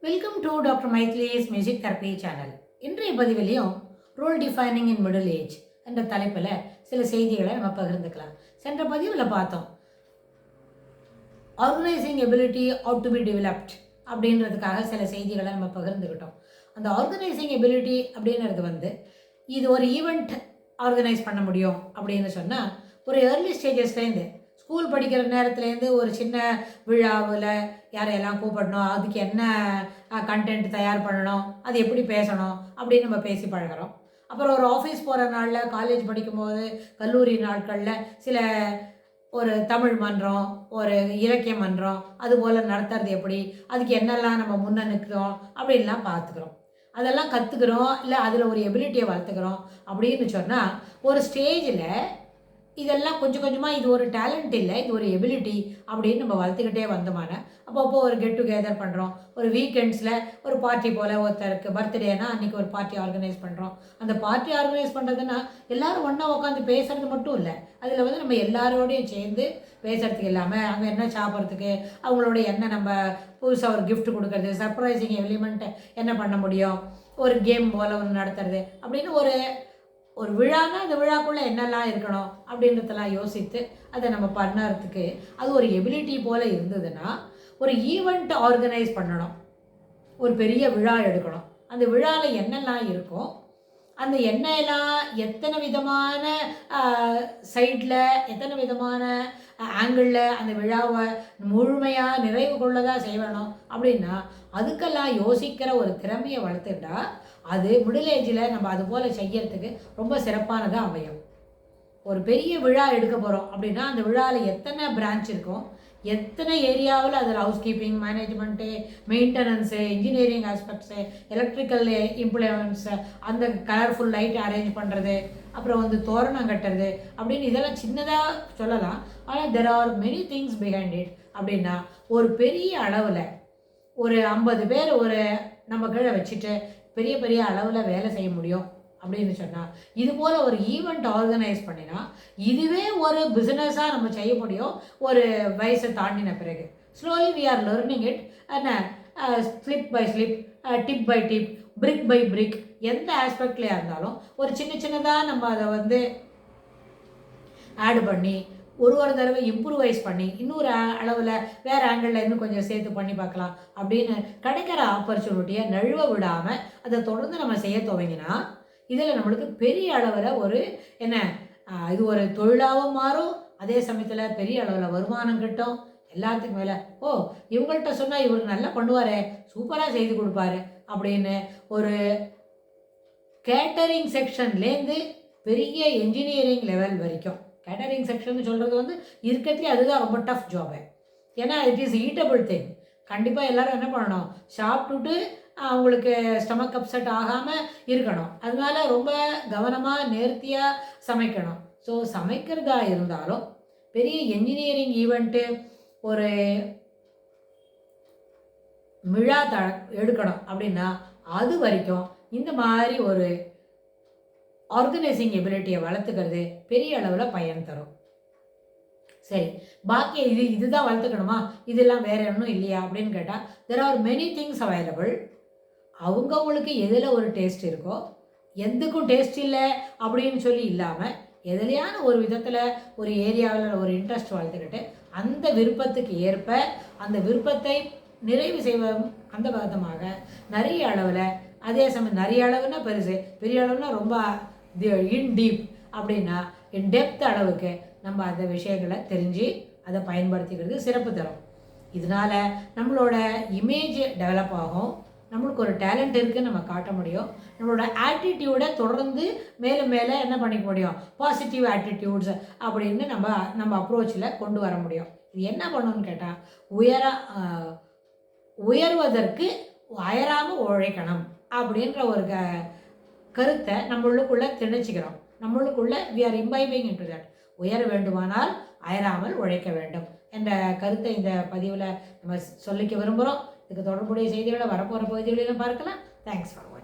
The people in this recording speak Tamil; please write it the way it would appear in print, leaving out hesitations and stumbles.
Welcome to doctor Maithili's music therapy channel. இன்றைய பதிவிலையும் role defining in middle age என்ற தலைப்பில் சில செய்திகளை நம்ம பகிர்ந்துக்கலாம். சென்ற பதிவில் பார்த்தோம், organising ability ought to be developed அப்படின்றதுக்காக சில செய்திகளை நம்ம பகிர்ந்துக்கிட்டோம். அந்த ஆர்கனைசிங் எபிலிட்டி அப்படின்றது இது ஒரு ஈவெண்ட் ஆர்கனைஸ் பண்ண முடியும் அப்படின்னு சொன்னால், ஒரு ஏர்லி ஸ்டேஜஸ்லேருந்து ஸ்கூல் படிக்கிற நேரத்துலேருந்து ஒரு சின்ன விழாவில் யாரையெல்லாம் கூப்பிடணும், அதுக்கு என்ன கண்டென்ட் தயார் பண்ணணும், அது எப்படி பேசணும் அப்படின்னு நம்ம பேசி பழகிறோம். அப்புறம் ஒரு ஆஃபீஸ் போகிற நாளில், காலேஜ் படிக்கும்போது, கல்லூரி நாட்களில் சில ஒரு தமிழ் மன்றம், ஒரு இலக்கிய மன்றம் அதுபோல் நடத்துறது எப்படி, அதுக்கு என்னெல்லாம் நம்ம முன்ன நிற்கிறோம் அப்படின்லாம் பார்த்துக்கிறோம். அதெல்லாம் கற்றுக்கிறோம், இல்லை அதில் ஒரு எபிலிட்டியை வளர்த்துக்கிறோம் அப்படின்னு சொன்னால், ஒரு ஸ்டேஜில் இதெல்லாம் கொஞ்சம் கொஞ்சமாக இது ஒரு டேலண்ட் இல்லை, இது ஒரு எபிலிட்டி அப்படின்னு நம்ம வளர்த்துக்கிட்டே வந்தோமான, அப்பப்போ ஒரு கெட் டுகெதர் பண்ணுறோம். ஒரு வீக்கெண்ட்ஸில் ஒரு பார்ட்டி போல், ஒருத்தருக்கு பர்த்டேனா அன்றைக்கி ஒரு பார்ட்டி ஆர்கனைஸ் பண்ணுறோம். அந்த பார்ட்டி ஆர்கனைஸ் பண்ணுறதுன்னா எல்லோரும் ஒன்றா உட்காந்து பேசுகிறது மட்டும் இல்லை, அதில் நம்ம எல்லாரோடையும் சேர்ந்து பேசுகிறதுக்கு இல்லாமல் அங்கே என்ன சாப்பிட்றதுக்கு, அவங்களோட என்ன நம்ம புதுசாக ஒரு கிஃப்ட் கொடுக்கறது, சர்ப்ரைசிங் எலிமெண்ட்டை என்ன பண்ண முடியும், ஒரு கேம் போல் ஒன்று நடத்துறது அப்படின்னு ஒரு விழானா அந்த விழாக்குள்ளே என்னெல்லாம் இருக்கணும் அப்படின்றதெல்லாம் யோசித்து அதை நம்ம பண்ணுறதுக்கு அது ஒரு எபிலிட்டி போல் இருந்ததுன்னா, ஒரு ஈவெண்ட் ஆர்கனைஸ் பண்ணணும், ஒரு பெரிய விழா எடுக்கணும். அந்த விழாவில் என்னெல்லாம் இருக்கும், அந்த எண்ணெயெல்லாம் எத்தனை விதமான சைடில், எத்தனை விதமான ஆங்கிளில் அந்த விழாவை முழுமையாக நிறைவு கொள்ளதாக செய்யணும் அப்படின்னா, அதுக்கெல்லாம் யோசிக்கிற ஒரு திறமையை வளர்த்துட்டா அது மிடில் ஏஜில் நம்ம அது போல் செய்யறதுக்கு ரொம்ப சிறப்பானதாக அமையும். ஒரு பெரிய விழா எடுக்க போகிறோம் அப்படின்னா, அந்த விழாவில் எத்தனை பிரான்ச் இருக்கும், எத்தனை ஏரியாவில் அதில் housekeeping, management, maintenance, engineering aspects, electrical implements, அந்த கலர்ஃபுல் லைட் அரேஞ்ச் பண்ணுறது, அப்புறம் தோரணம் கட்டுறது அப்படின்னு இதெல்லாம் சின்னதாக சொல்லலாம். ஆனால் there are many things behind it. அப்படின்னா ஒரு பெரிய அளவில் ஒரு 50 பேர் ஒரு நம்ம கீழே வச்சுட்டு பெரிய பெரிய அளவில் வேலை செய்ய முடியும் அப்படின்னு சொன்னால், இது போல் ஒரு ஈவெண்ட் ஆர்கனைஸ் பண்ணினா இதுவே ஒரு பிஸ்னஸாக நம்ம செய்ய முடியும். ஒரு வயசை தாண்டின பிறகு slowly we are learning it. என்ன slip by slip, tip by tip, brick by brick, எந்த ஆஸ்பெக்ட்லையாக இருந்தாலும் ஒரு சின்னதாக நம்ம அதை ஆட் பண்ணி ஒரு தடவை இம்ப்ரூவைஸ் பண்ணி இன்னொரு அளவில் வேறு ஆங்கிளில் இன்னும் கொஞ்சம் சேர்த்து பண்ணி பார்க்கலாம் அப்படின்னு கிடைக்கிற ஆப்பர்ச்சுனிட்டியை நழுவ விடாமல் அதை தொடர்ந்து நம்ம செய்ய துவங்கினா, இதில் நம்மளுக்கு பெரிய அளவில் இது ஒரு தொழிலாகவும் மாறும். அதே சமயத்தில் பெரிய அளவில் வருமானம் கிட்டும். எல்லாத்துக்கும் மேலே இவங்கள்ட்ட சொன்னால் இவர் நல்லா பண்ணுவார், சூப்பராக செய்து கொடுப்பாரு அப்படின்னு ஒரு கேட்டரிங் செக்ஷன்லேருந்து பெரிய என்ஜினியரிங் லெவல் வரைக்கும். கேட்டரிங் செக்ஷன் சொல்கிறது இருக்கிறதுலே அதுதான் ரொம்ப டஃப் ஜாபு. ஏன்னா இட் இஸ் ஈட்டபிள் திங். கண்டிப்பாக எல்லோரும் என்ன பண்ணணும், சாப்பிட்டுட்டு அவங்களுக்கு ஸ்டமக் அப்செட் ஆகாமல் இருக்கணும். அதனால ரொம்ப கவனமாக நேர்த்தியாக சமைக்கணும். ஸோ சமைக்கிறதா இருந்தாலும் பெரிய என்ஜினியரிங் ஈவெண்ட்டு ஒரு விழா எடுக்கணும் அப்படின்னா அது வரைக்கும் இந்த மாதிரி ஒரு ஆர்கனைசிங் எபிலிட்டியை வளர்த்துக்கிறது பெரிய அளவில் பயன் தரும். சரி, பாக்கி இதுதான் வளர்த்துக்கணுமா, இதெல்லாம் வேறு ஒன்றும் இல்லையா அப்படின்னு கேட்டால், there are many things available. அவங்கவுங்களுக்கு எதில் ஒரு டேஸ்ட் இருக்கோ, எதுக்கும் டேஸ்ட் இல்லை அப்படின்னு சொல்லி இல்லாமல் எதுலையான ஒரு விதத்தில் ஒரு ஏரியாவில் ஒரு இன்ட்ரெஸ்ட் வளர்த்துக்கிட்டு அந்த விருப்பத்துக்கு ஏற்ப அந்த விருப்பத்தை நிறைவு செய்வோம். அந்த விதமாக நிறைய அளவில், அதே சமயம் நிறைய அளவுன்னா பெருசு, பெரிய அளவுனா ரொம்ப இன் டீப் அப்படின்னா இன் டெப்த் அளவுக்கு நம்ம அந்த விஷயங்களை தெரிஞ்சு அதை பயன்படுத்திக்கிறது சிறப்பு தரும். இதனால் நம்மளோட இமேஜ் டெவலப் ஆகும், நம்மளுக்கு ஒரு டேலண்ட் இருக்குதுன்னு நம்ம காட்ட முடியும். நம்மளோட ஆட்டிடியூடை தொடர்ந்து மேலும் மேலே என்ன பண்ணிக்க முடியும், பாசிட்டிவ் ஆட்டிடியூட்ஸ் அப்படின்னு நம்ம அப்ரோச்சில் கொண்டு வர முடியும். இது என்ன பண்ணணும்னு கேட்டால், உயர்வதற்கு அயராமல் உழைக்கணும் அப்படின்ற ஒரு கருத்தை நம்மளுக்குள்ளே திணிச்சிக்கிறோம். நம்மளுக்குள்ளே வி ஆர் இம்பைபிங் இன்டு தட். உயர வேண்டுமானால் அயராமல் உழைக்க வேண்டும் என்ற கருத்தை இந்த பதிவில் நம்ம சொல்லிக்க விரும்புகிறோம். இதுக்கு தொடர்புடைய செய்திகளை வரப்போகிற பகுதிகளிலும் பார்க்கலாம். தேங்க்ஸ் ஃபார் வாட்சிங்.